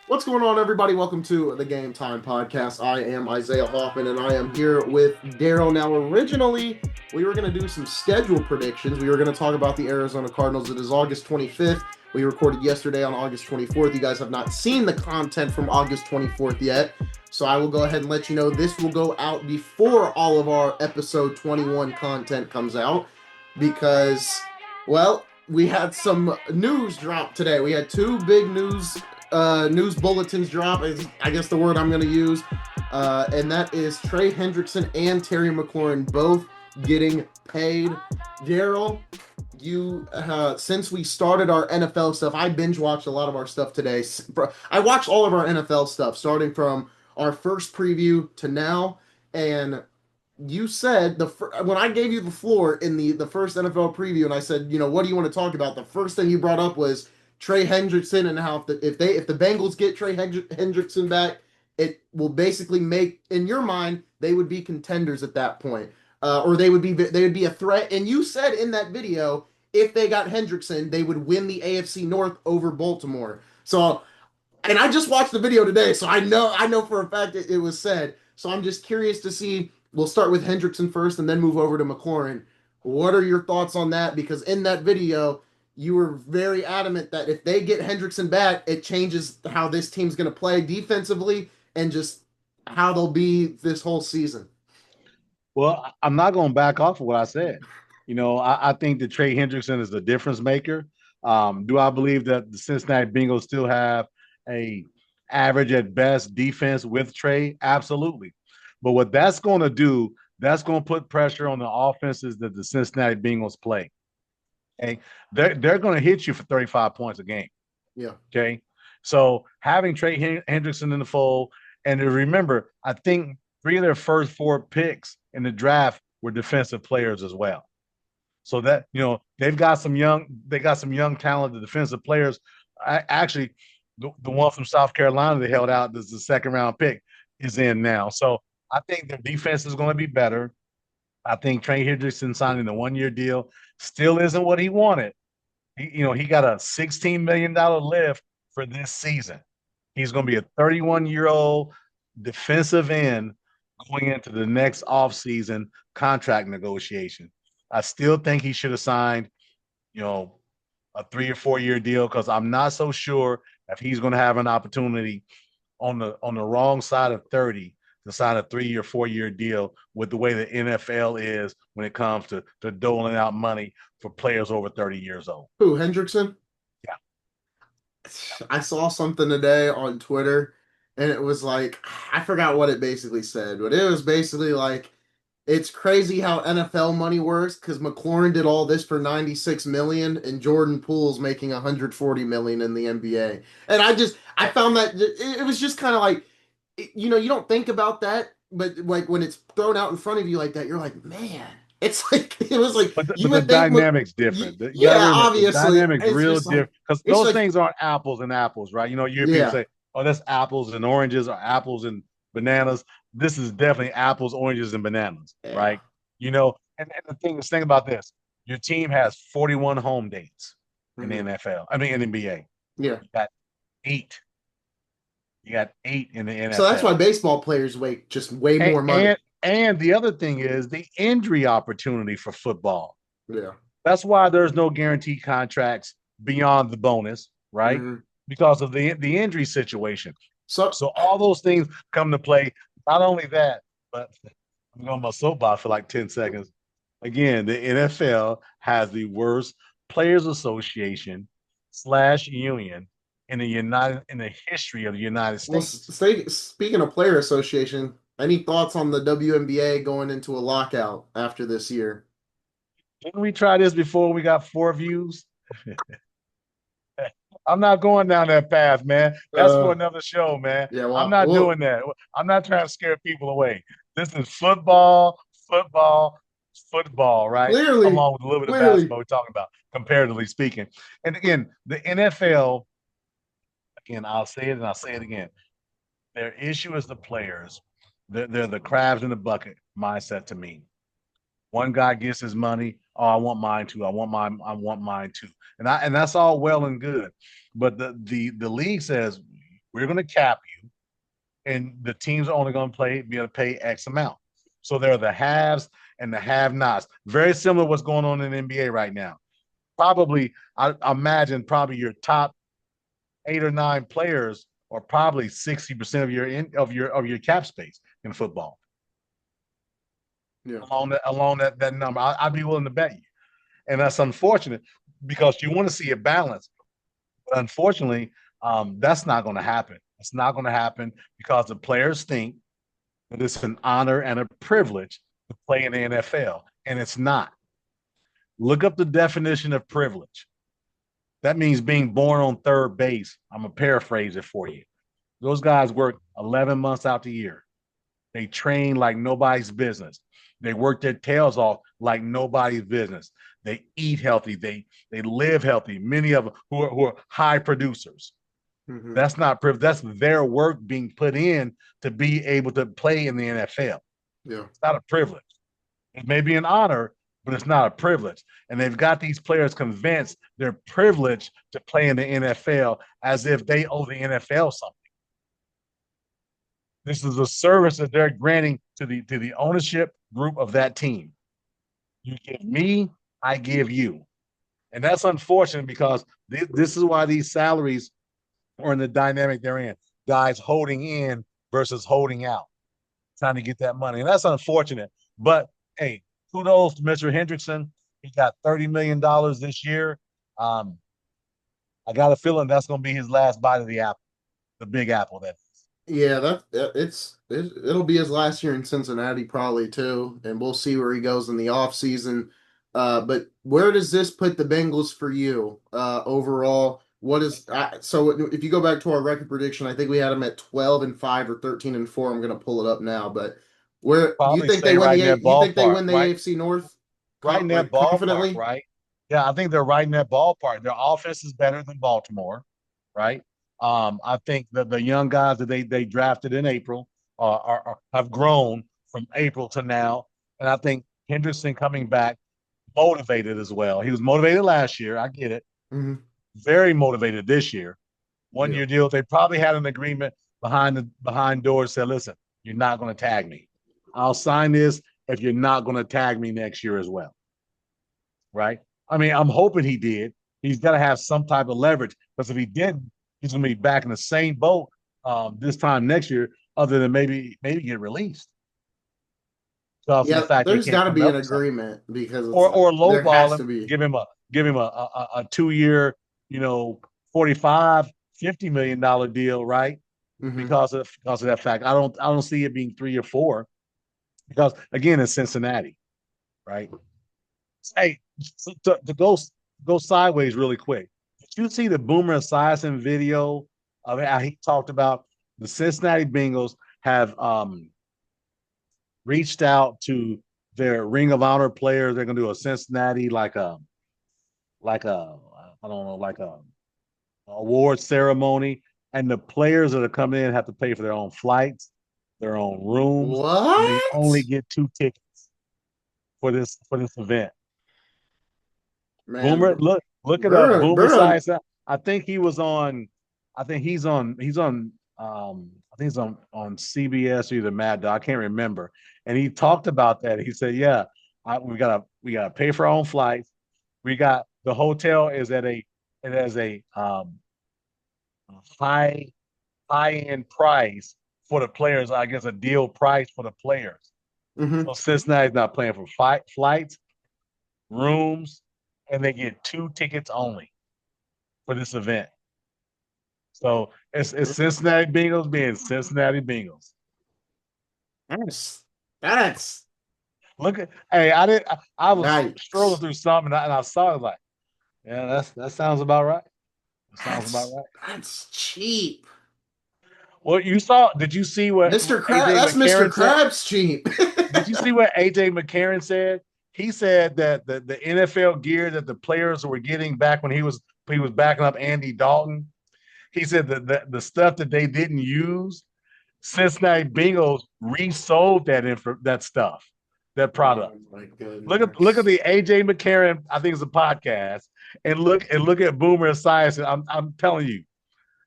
What's going on, everybody? Welcome to the Game Time Podcast. I am Isaiah Hoffman, and I am here with Darrell. Now, originally, we were going to do some schedule predictions. We were going to talk about the Arizona Cardinals. It is August 25th. We recorded yesterday on August 24th. You guys have not seen the content from August 24th yet, so I will go ahead and let you know this will go out before all of our episode 21 content comes out because, well, we had some news drop today. We had two big news bulletins drop is I guess the word I'm going to use, and that is Trey Hendrickson and Terry McLaurin both getting paid. Darrell, you since we started our NFL stuff, I binge watched a lot of our stuff today. I watched all of our NFL stuff starting from our first preview to now, and you said when I gave you the floor in the first NFL preview, and I said, what do you want to talk about? The first thing you brought up was Trey Hendrickson and how if the Bengals get Trey Hendrickson back, it will basically make, in your mind, they would be contenders at that point, or they would be a threat. And you said in that video, if they got Hendrickson, they would win the AFC North over Baltimore. So, and I just watched the video today, so I know for a fact it was said. So I'm just curious to see. We'll start with Hendrickson first, and then move over to McLaurin. What are your thoughts on that? Because in that video, you were very adamant that if they get Hendrickson back, it changes how this team's going to play defensively and just how they'll be this whole season. Well, I'm not going to back off of what I said. I think that Trey Hendrickson is the difference maker. Do I believe that the Cincinnati Bengals still have a average at best defense with Trey? Absolutely. But what that's going to do, that's going to put pressure on the offenses that the Cincinnati Bengals play. Okay, they're going to hit you for 35 points a game. Yeah. Okay, so having Trey Hendrickson in the fold, and to remember, I think three of their first four picks in the draft were defensive players as well. So that they got some young talented defensive players. Actually, the one from South Carolina they held out as the second round pick is in now. So I think their defense is going to be better. I think Trey Hendrickson signing the 1 year deal still isn't what he wanted. He got a $16 million lift for this season. He's going to be a 31-year-old defensive end going into the next offseason contract negotiation. I still think he should have signed, a 3 or 4 year deal because I'm not so sure if he's going to have an opportunity on the wrong side of 30 to sign a 3 or 4 year deal with the way the NFL is when it comes to doling out money for players over 30 years old. Who, Hendrickson? Yeah. I saw something today on Twitter, and it was like, I forgot what it basically said, but it was basically like, it's crazy how NFL money works because McLaurin did all this for 96 million and Jordan Poole's making 140 million in the NBA. And I found that it was just kind of like, you don't think about that, but like when it's thrown out in front of you like that, you're like, man, it's like, it was like, But you the would think, dynamic's different. You got to yeah, remember the obviously. dynamic's It's real just like, different because it's those like, things aren't apples and apples, right? You hear people yeah, say, "Oh, that's apples and oranges, or apples and bananas." This is definitely apples, oranges, and bananas, yeah. right? And the thing about this, your team has 41 home dates in the Mhm. NFL. I mean, in the NBA, Yeah. you got eight. You got eight in the So that's why NFL. baseball players make just way And more money. and and the other thing is the injury opportunity for football. Yeah. That's why there's no guaranteed contracts beyond the bonus, right? Mhm. Because of the injury situation. So So all those things come to play. Not only that, but I'm going on my soapbox for like 10 seconds. Again, the NFL has the worst players association slash union in the history of the United Well, States. speaking of player association, any thoughts on the WNBA going into a lockout after this year? Didn't we try this before we got 4 views? I'm not going down that path, man. That's for Uh, another show, man. yeah, I'm well, not well, doing that. I'm not trying to scare people away. This is football, football, football, right? clearly, Along with a little bit of clearly, basketball we're talking about, comparatively speaking. And again, the NFL, again, I'll say it and I'll say it again. Their issue is the players. They're the crabs in the bucket mindset to me. One guy gets his money. Oh, I want mine too. I want mine too. And that's all well and good. But the league says we're going to cap you, and the teams are only going to be able to pay X amount. So there are the haves and the have-nots. Very similar to what's going on in the NBA right now. Probably, I imagine, probably your top 8 or 9 players are probably 60% of your cap space in football. Yeah. Along that number, I'd be willing to bet you, and that's unfortunate because you want to see a balance. But unfortunately, that's not going to happen. It's not going to happen because the players think that it's an honor and a privilege to play in the NFL, and it's not. Look up the definition of privilege. That means being born on third base. I'm going to paraphrase it for you. Those guys work 11 months out the year. They train like nobody's business. They work their tails off like nobody's business. They eat healthy. They live healthy. Many of them who are high producers. Mm-hmm. That's not privilege. That's their work being put in to be able to play in the NFL. Yeah. It's not a privilege. It may be an honor, but it's not a privilege. And they've got these players convinced they're privileged to play in the NFL as if they owe the NFL something. This is a service that they're granting to the ownership group of that team. You give me, I give you. And that's unfortunate because this is why these salaries are in the dynamic they're in. Guys holding in versus holding out, trying to get that money. And that's unfortunate. But, hey, kudos to Mr. Hendrickson. He got $30 million this year. I got a feeling that's going to be his last bite of the apple, the big apple, that is. Yeah, it'll be his last year in Cincinnati probably too, and we'll see where he goes in the offseason. But where does this put the Bengals for you overall? So if you go back to our record prediction, I think we had them at 12-5 or 13-4. I'm going to pull it up now, but where do you think they win the AFC North? Right in that confidently? Ballpark, right? Yeah, I think they're right in that ballpark. Their offense is better than Baltimore, right? I think that the young guys that they drafted in April have grown from April to now, and I think Hendrickson coming back motivated as well. He was motivated last year. I get it. Mm-hmm. Very motivated this year. 1-year deal. They probably had an agreement behind doors. Said, listen, you're not going to tag me. I'll sign this if you're not going to tag me next year as well. Right? I mean, I'm hoping he did. He's got to have some type of leverage because if he didn't, he's going to be back in the same boat this time next year, other than maybe get released. There's got to be an agreement because or lowball him, give him a 2-year, $45-50 million deal, right? Mm-hmm. Because of that fact. I don't see it being 3 or 4, because again, it's Cincinnati, right? Hey, to go sideways really quick. Did you see the Boomer Esiason video of how he talked about the Cincinnati Bengals have reached out to their Ring of Honor players? They're going to do a Cincinnati like a award ceremony, and the players that are coming in have to pay for their own flights, their own rooms. What? And they only get 2 tickets for this event. Man, Boomer, look it up. Boomer Esiason. I think he's on CBS or either Mad Dog. I can't remember. And he talked about that. He said, "Yeah, we gotta pay for our own flights. We got the hotel is at a high end price for the players. I guess a deal price for the players. Mm-hmm. So Cincinnati's not paying for flights, rooms, and they get 2 tickets only for this event. So it's Cincinnati Bengals being Cincinnati Bengals. That's look at I was strolling through something and I saw it like, yeah, that sounds about right. That's cheap. Well, did you see what Mr. Krabs? That's Mr. Krabs cheap. Did you see what AJ McCarron said? He said that the NFL gear that the players were getting back when he was backing up Andy Dalton, he said that the stuff that they didn't use, Cincinnati Bengals resold that stuff, that product. Oh my goodness. Look at the AJ McCarron, I think it's a podcast, and look at Boomer Esiason. I'm telling you,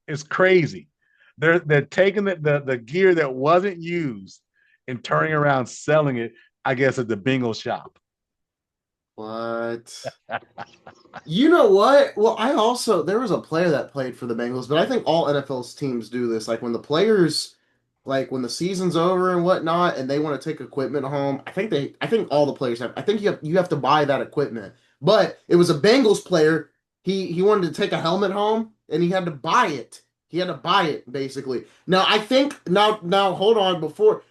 it's crazy. They're taking the gear that wasn't used and turning around selling it, I guess, at the Bengals shop. What? You know what? Well, there was a player that played for the Bengals, but I think all NFL's teams do this. Like when the players, like when the season's over and whatnot, and they want to take equipment home. I think all the players have. I think you have to buy that equipment. But it was a Bengals player. He wanted to take a helmet home, and he had to buy it. He had to buy it basically. Now I think now hold on before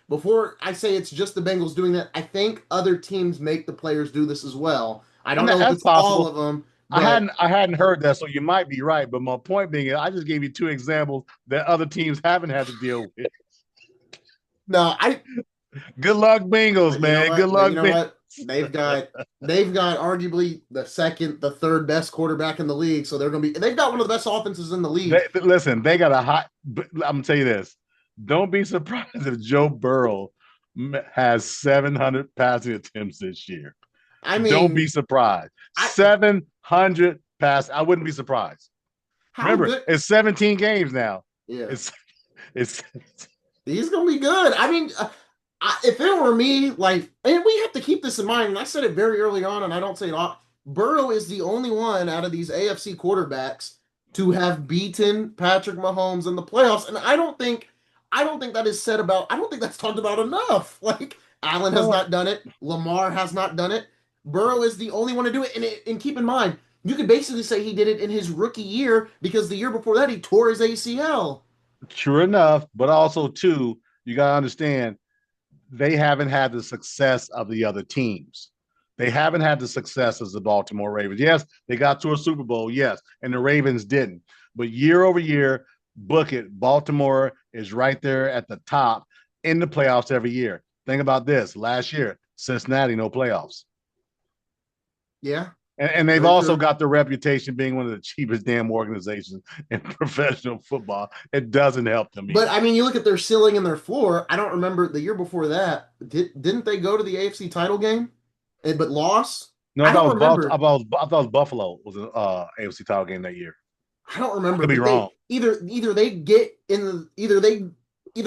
I say it's just the Bengals doing that. I think other teams make the players do this as well. I don't And know if that's it's all possible. of them, I but hadn't I hadn't heard that, so you might be right. But my point being, I just gave you two examples that other teams haven't had to deal with. no, I Good luck, Bengals, you know man. Good what? luck, You know Bengals. what? They've got arguably the third best quarterback in the league, so they've got one of the best offenses in the league. Listen, they got a hot. I'm gonna tell you this: don't be surprised if Joe Burrow has 700 passing attempts this year. I Don't be mean, surprised. I 700 pass. I wouldn't be surprised. how Remember, good? it's 17 games now. Yeah, It's he's gonna be good. I mean, if it were me, like, and we have to keep this in mind, and I said it very early on, and I don't say it all. Burrow is the only one out of these AFC quarterbacks to have beaten Patrick Mahomes in the playoffs, and I don't think that is said about. I don't think that's talked about enough. Like Allen has well, not done it, Lamar has not done it. Burrow is the only one to do it, and keep in mind, you could basically say he did it in his rookie year because the year before that he tore his ACL. sure enough, but also too, you gotta understand they haven't had the success of the other teams. They haven't had the success as the Baltimore Ravens. Yes, they got to a Super Bowl, yes, and the Ravens didn't. But year over year, book it, Baltimore is right there at the top in the playoffs every year. Think about this. Last year, Cincinnati, no playoffs. Yeah, And they've very also true. got the reputation being one of the cheapest damn organizations in professional football. It doesn't help them But either. I mean, you look at their ceiling and their floor. I don't remember the year before that. Didn't they go to the AFC title game, but lost? No, I don't I remember. thought it was Buffalo was an AFC title game that year. I don't I remember. could be But wrong. either they get in the either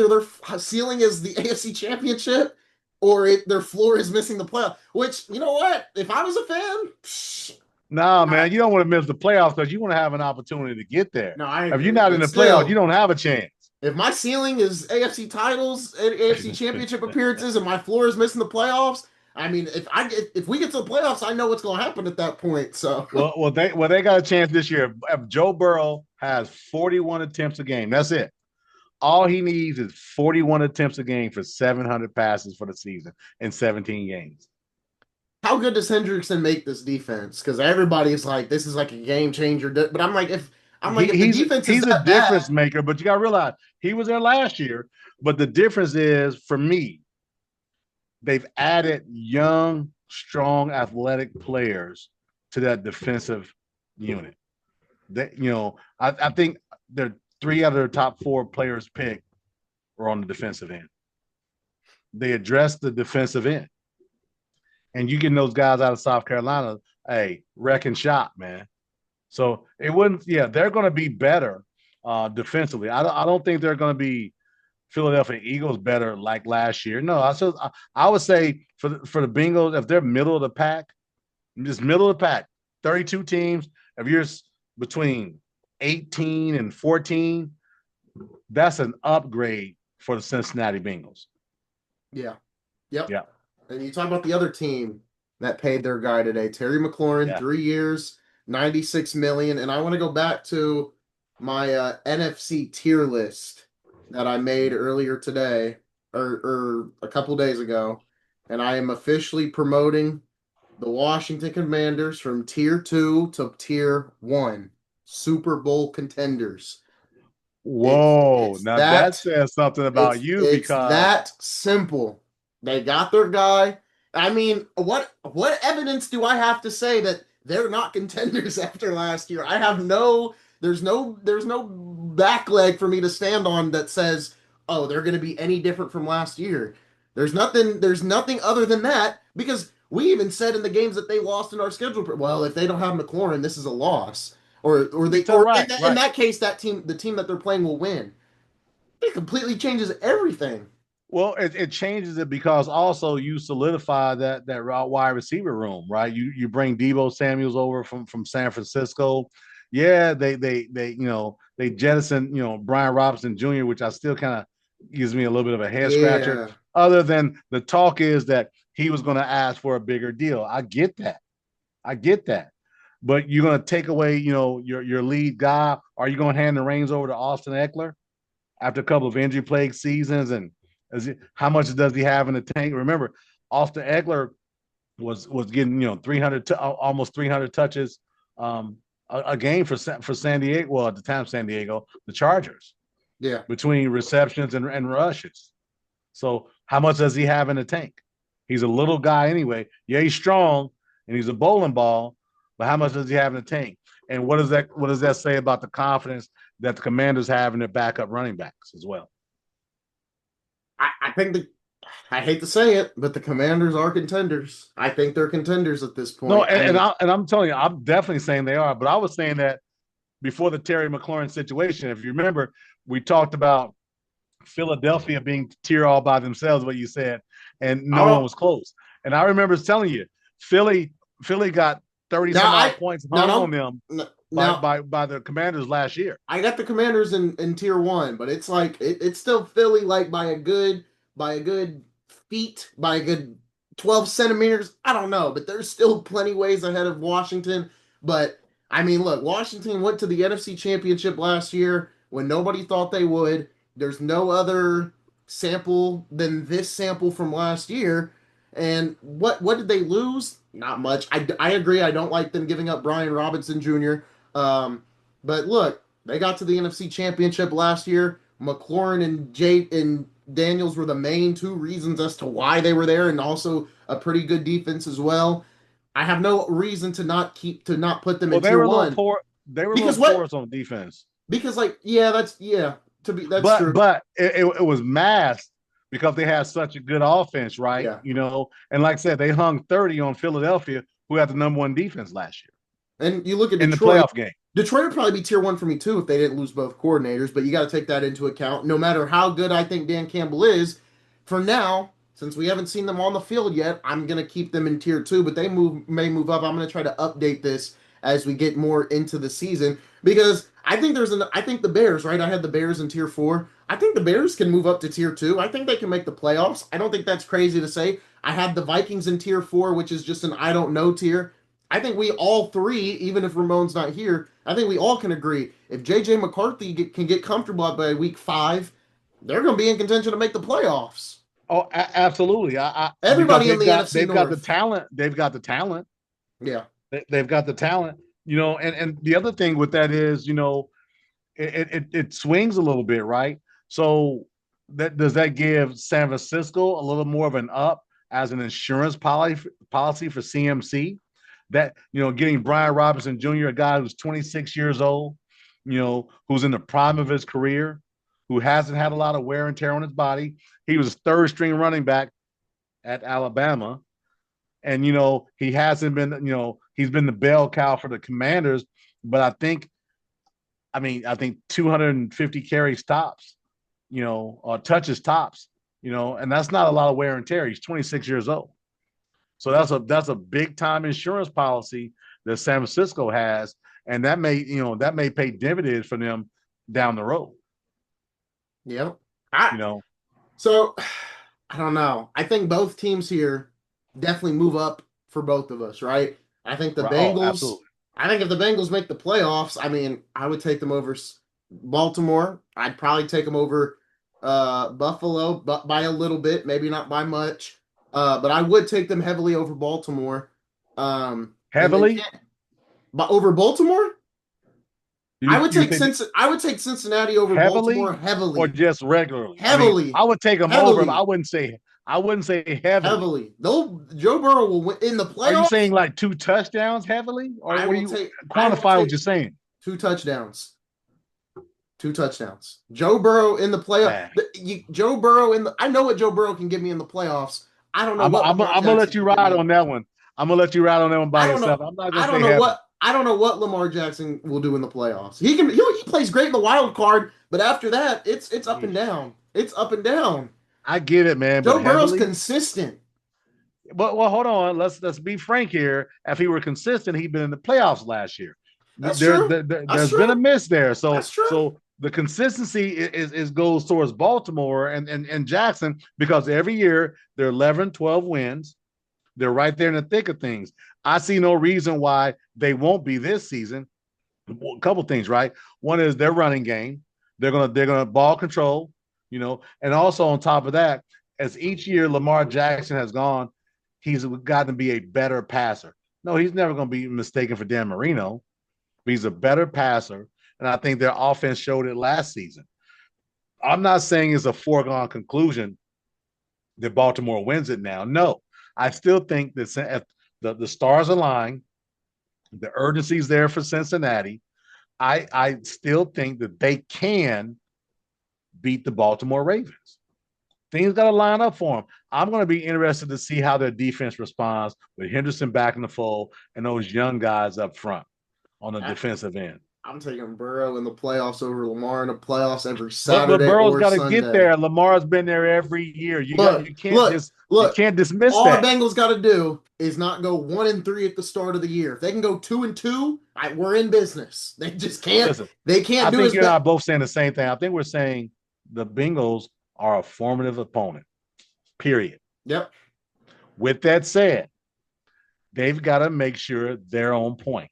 their ceiling is the AFC championship, or their floor is missing the playoff. Which you know what? If I was a fan, Nah, I, man, you don't want to miss the playoffs because you want to have an opportunity to get there. no, I If you're agree. not in But the playoffs, you still, don't have a chance. if my ceiling is AFC titles, AFC championship appearances, and my floor is missing the playoffs, I mean, if we get to the playoffs, I know what's going to happen at that point. So They got a chance this year. If Joe Burrow has 41 attempts a game, that's it. All he needs is 41 attempts a game for 700 passes for the season in 17 games. how good does Hendrickson make this defense? Because everybody's like, this is like a game changer. But if the defense is He's a that bad, difference maker, but you got to realize he was there last year. But the difference is for me, they've added young, strong, athletic players to that defensive unit. I think they're three out of their top four players picked were on the defensive end. They addressed the defensive end. And you getting those guys out of South Carolina, hey, wrecking shop, man. So it wouldn't, yeah, they're going to be better defensively. I don't think they're going to be Philadelphia Eagles better like last year. No, I would say for the Bengals, if they're middle of the pack, just middle of the pack, 32 teams, if you're between 18 and 14, that's an upgrade for the Cincinnati Bengals. yeah, yep. Yeah. And you talk about the other team that paid their guy today, Terry McLaurin, Yeah. 3 years, 96 million. And I want to go back to my NFC tier list that I made earlier today or a couple days ago, and I am officially promoting the Washington Commanders from tier 2 to tier 1, Super Bowl contenders. It's Whoa. it's Now that that says something about you it's because that simple. They got their guy. I mean, what evidence do I have to say that they're not contenders after last year? I have no there's no back leg for me to stand on that says, "Oh, they're going to be any different from last year." There's nothing other than that because we even said in the games that they lost in our schedule, well, if they don't have McLaurin, this is a loss. Or so in right. that case the team that they're playing will win. It completely changes everything. Well, it changes it because also you solidify that wide receiver room, right? You bring Deebo Samuels over from San Francisco. Yeah, they jettison Brian Robinson Jr., which I still kind of gives me a little bit of a head scratcher. Yeah. Other than the talk is that he was going to ask for a bigger deal. I get that. I get that. But you're going to take away, your lead guy. Are you going to hand the reins over to Austin Eckler after a couple of injury plagued seasons? And how much does he have in the tank? Remember, Austin Eckler was getting 300 almost 300 touches a game for San Diego. Well, at the time, San Diego, the Chargers. Yeah. Between receptions and rushes. So how much does he have in the tank? He's a little guy anyway. Yeah, he's strong and he's a bowling ball, but how much does he have in the tank? And what does that say about the confidence that the Commanders have in their backup running backs as well? I think I hate to say it, but the Commanders are contenders. I think they're contenders at this point. No, I'm telling you, I'm definitely saying they are. But I was saying that before the Terry McLaurin situation. If you remember, we talked about Philadelphia being tier all by themselves, what you said, and no one was close. And I remember telling you, Philly got 30 some odd points on them by the Commanders last year. I got the Commanders in tier 1, but it's like it's still Philly like by a good feet, by a good 12 centimeters. I don't know, but there's still plenty ways ahead of Washington. But I mean, look, Washington went to the NFC Championship last year when nobody thought they would. There's no other sample than this sample from last year. And what did they lose? Not much. I agree. I don't like them giving up Brian Robinson Jr. But look, they got to the NFC Championship last year. McLaurin and Daniels were the main two reasons as to why they were there, and also a pretty good defense as well. I have no reason to not put them in tier 1. They were a little porous on defense. Because that's true. But it was masked because they had such a good offense, right? Yeah. And like I said, they hung 30 on Philadelphia, who had the number 1 defense last year. And you look at in Detroit, the playoff game. Detroit would probably be tier 1 for me too if they didn't lose both coordinators, but you got to take that into account. No matter how good I think Dan Campbell is, for now, since we haven't seen them on the field yet, I'm going to keep them in tier 2, but they may move up. I'm going to try to update this as we get more into the season, because I think the Bears, right? I had the Bears in tier 4. I think the Bears can move up to tier 2. I think they can make the playoffs. I don't think that's crazy to say. I had the Vikings in tier 4, which is just an I don't know tier. I think we all three, even if Ramon's not here, I think we all can agree. If J.J. McCarthy can get comfortable by week 5, they're going to be in contention to make the playoffs. Oh, absolutely. Everybody in the NFC North. They've got the talent. They've got the talent. Yeah. They've got the talent. And the other thing with that is, it swings a little bit, right? So does that give San Francisco a little more of an up as an insurance policy for CMC? That, getting Brian Robinson Jr., a guy who's 26 years old, who's in the prime of his career, who hasn't had a lot of wear and tear on his body. He was third string running back at Alabama. And, he hasn't been, he's been the bell cow for the Commanders, but I think 250 carries tops, or touches tops, and that's not a lot of wear and tear. He's 26 years old. So that's a big time insurance policy that San Francisco has, and that may pay dividends for them down the road. Yeah. So I don't know. I think both teams here definitely move up for both of us, right? I think the Bengals. Absolutely. I think if the Bengals make the playoffs, I would take them over Baltimore. I'd probably take them over Buffalo, but by a little bit, maybe not by much. But I would take them heavily over Baltimore. Heavily? But over Baltimore? I would take Cincinnati over Baltimore heavily. Or just regularly? Heavily. I would take them over, but I wouldn't say heavily. Heavily. Joe Burrow will win in the playoffs. Are you saying like 2 touchdowns heavily? Or quantify what you're saying? 2 touchdowns. 2 touchdowns. Joe Burrow in the playoffs. Joe Burrow I know what Joe Burrow can give me in the playoffs. I don't know I'm gonna let you ride on that one. I'm gonna let you ride on that one by yourself. I'm not gonna say heavily. I don't know what Lamar Jackson will do in the playoffs. He plays great in the wild card, but after that, it's up and down. It's up and down. I get it, man, but Joe Burrow's heavily. consistent. But well, hold on. Let's be frank here. If he were consistent, he'd been in the playoffs last year. That's true. There's been a miss there. That's true. So the consistency is goes towards Baltimore and Jackson, because every year they're 11, 12 wins. They're right there in the thick of things. I see no reason why they won't be this season. A couple things, right? One is their running game. They're gonna ball control, and also on top of that, as each year Lamar Jackson has gone, he's gotten to be a better passer. No, he's never going to be mistaken for Dan Marino, but he's a better passer, and I think their offense showed it last season. I'm not saying it's a foregone conclusion that Baltimore wins it now. No, I still think that if the stars align, the urgency's there for Cincinnati. I still think that they can beat the Baltimore Ravens. Things got to line up for them. I'm going to be interested to see how their defense responds with Henderson back in the fold and those young guys up front on the defensive end. I'm taking Burrow in the playoffs over Lamar in the playoffs every Saturday. But Burrow's got to get there. Lamar's been there every year. You can't dismiss all that. All the Bengals got to do is not go 1-3 at the start of the year. If they can go 2-2, we're in business. They just can't. Listen, they can't do it. I think you and I are both saying the same thing. I think we're saying the Bengals are a formative opponent, period. Yep. With that said, they've got to make sure they're on point.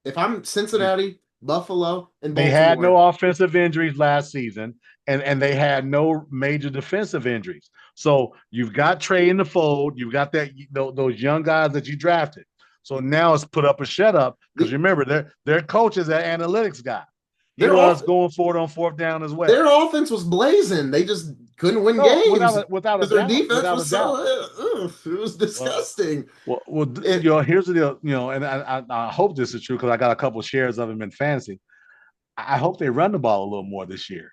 If I'm Cincinnati, Buffalo, and Baltimore, they had no offensive injuries last season, and they had no major defensive injuries. So you've got Trey in the fold. You've got those young guys that you drafted. So now it's put up or shut up, because remember, their coach is an analytics guy. He was going for it on fourth down as well. Their offense was blazing. They just couldn't win games without a doubt. Their defense was it was disgusting. Here's the deal. And I hope this is true, because I got a couple of shares of him in fantasy. I hope they run the ball a little more this year,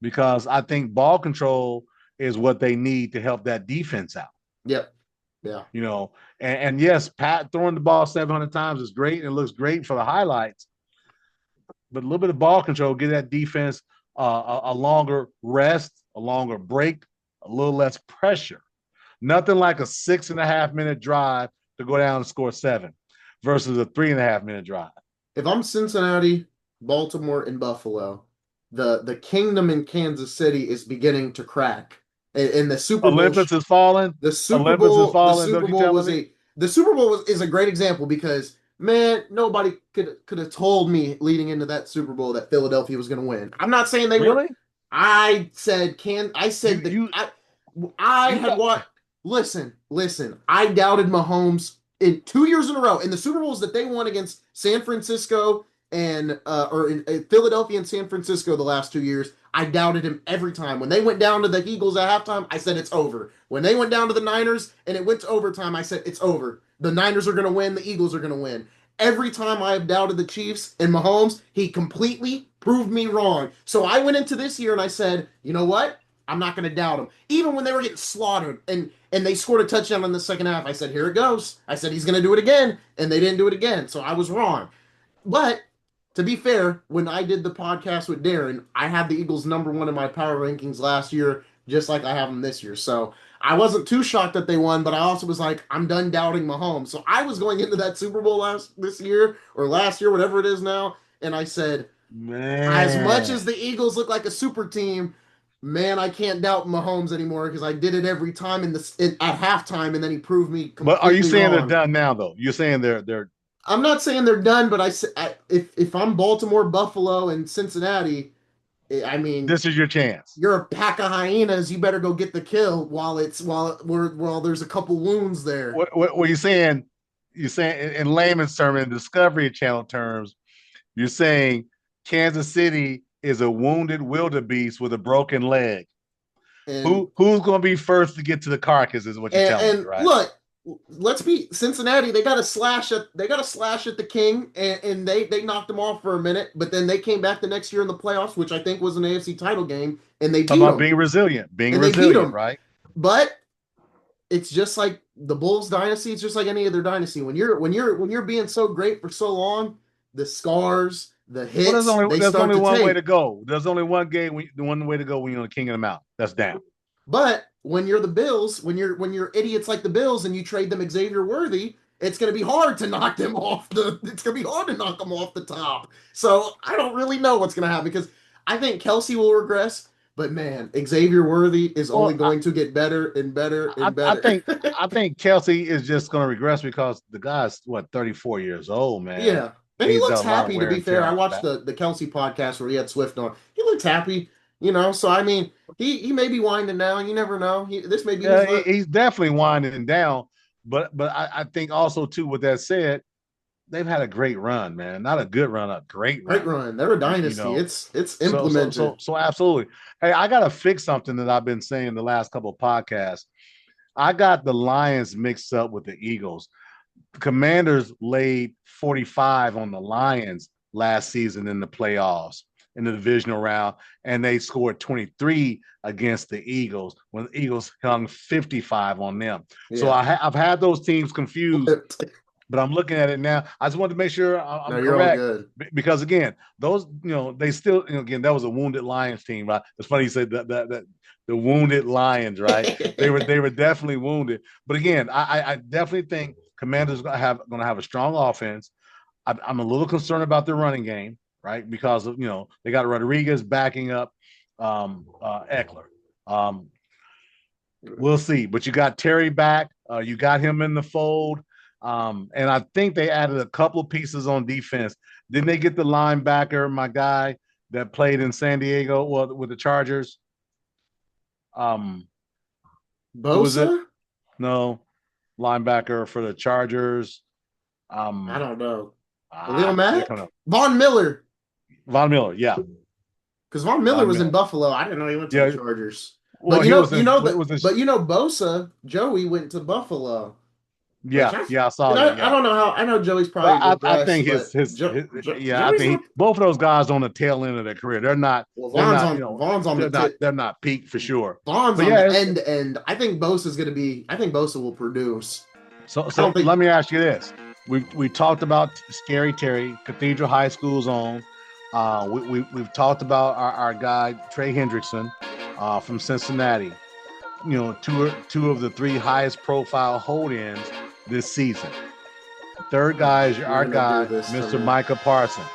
because I think ball control is what they need to help that defense out. Yep. Yeah. And yes, Pat throwing the ball 700 times is great, and it looks great for the highlights. But a little bit of ball control, get that defense a longer rest, a longer break, a little less pressure. Nothing like a 6.5 minute drive to go down and score 7 versus a 3.5 minute drive. If I'm Cincinnati, Baltimore, and Buffalo, the kingdom in Kansas City is beginning to crack. And the Super Bowl Olympus is falling. The Super Bowl is a great example, because man, nobody could have told me leading into that Super Bowl that Philadelphia was going to win. I'm not saying they really. I said Listen. I doubted Mahomes in 2 years in a row in the Super Bowls that they won against San Francisco and in Philadelphia and San Francisco the last 2 years. I doubted him every time. When they went down to the Eagles at halftime, I said it's over. When they went down to the Niners and it went to overtime, I said it's over. The Niners are going to win. The Eagles are going to win. Every time I have doubted the Chiefs and Mahomes, he completely proved me wrong. So I went into this year and I said, you know what? I'm not going to doubt him. Even when they were getting slaughtered and they scored a touchdown in the second half, I said, here it goes. I said, he's going to do it again. And they didn't do it again. So I was wrong. But to be fair, when I did the podcast with Darren, I had the Eagles #1 in my power rankings last year, just like I have them this year. So I wasn't too shocked that they won, but I also was like, I'm done doubting Mahomes. So I was going into that Super Bowl last year, whatever it is now, and I said, man, as much as the Eagles look like a super team, man, I can't doubt Mahomes anymore, because I did it every time at halftime, and then he proved me completely wrong. But are you saying they're done now, though? You're saying they're I'm not saying they're done, but if I'm Baltimore, Buffalo, and Cincinnati, I mean, this is your chance. You're a pack of hyenas. You better go get the kill while there's a couple wounds there. What you saying? You're saying in layman's terms, in Discovery Channel terms, you're saying Kansas City is a wounded wildebeest with a broken leg. Who's going to be first to get to the carcass? Is what you're telling me, right? Look. Let's be Cincinnati. They got a slash at the king, and they knocked them off for a minute, but then they came back the next year in the playoffs, which I think was an AFC title game, and they beat them. Being resilient, right? But it's just like the Bulls dynasty. It's just like any other dynasty. When you're being so great for so long, the scars, the Well, hits, they there's start only to one way take. to go. There's only one one way to go when you're on the king of the mountain. That's down. But when you're the Bills, when you're idiots like the Bills and you trade them Xavier Worthy, it's going to be hard to knock them off the. It's going to be hard to knock them off the top. So I don't really know what's going to happen because I think Kelsey will regress. But man, Xavier Worthy is only Well, going to get better and better I, and I better. think I think Kelsey is just going to regress because the guy's 34 years old, man. Yeah. And he He's looks got a lot of happy, to wear be and fair. tear I on his watched back. the Kelsey podcast where he had Swift on. He looked happy, you know. So I mean, he may be winding down. You never know. This may be his Yeah, last. he's definitely winding down. But I think also too, with that said, they've had a great run, man. Not a good run, a great Great run. run. They're a You dynasty. know, It's so implemented. absolutely. Hey, I gotta fix something that I've been saying the last couple of podcasts. I got the Lions mixed up with the Eagles. The Commanders laid 45 on the Lions last season in the playoffs in the divisional round, and they scored 23 against the Eagles when the Eagles hung 55 on them. So Yeah. I've had those teams confused, but I'm looking at it now. I just wanted to make sure No, I'm you're all correct good. because again, those they still again that was a wounded Lions team, right? It's funny you said that the wounded Lions, right? They were definitely wounded, but again, I definitely think Commanders gonna have a strong offense. I'm a little concerned about their running game, right? Because of they got Rodriguez backing up Eckler. Um, we'll see, but you got Terry back. You got him in the fold. And I think they added a couple of pieces on defense. Didn't they get the linebacker, my guy that played in San Diego with the Chargers? Who was it? Bosa? No, linebacker for the Chargers. I Um, don't know. Lil they're coming Mack? up. Von Miller. Von Miller, yeah, Because Von Miller Von was in Miller. Buffalo. I didn't know he went to the Yeah, Chargers. well, he was in. It was But you know Bosa, Joey went to Buffalo. Which yeah, yeah. I saw and that. I Yeah, don't know how I know Joey's but probably I regressed, think but yeah, I Joey's think on both of those guys on the tail end of their career. well They're Vaughn's not, on Vaughn's on the tip. they're not peak for sure. Vaughn's But on the yeah, end to end. I think Bosa will produce. I so don't think let me ask you this: we talked about Scary Terry, Cathedral High School's own. We've talked about our guy Trey Hendrickson from Cincinnati. Two of the three highest profile hold-ins this season. Third guy is you're our gonna do guy, this to Mr. me. Micah Parsons.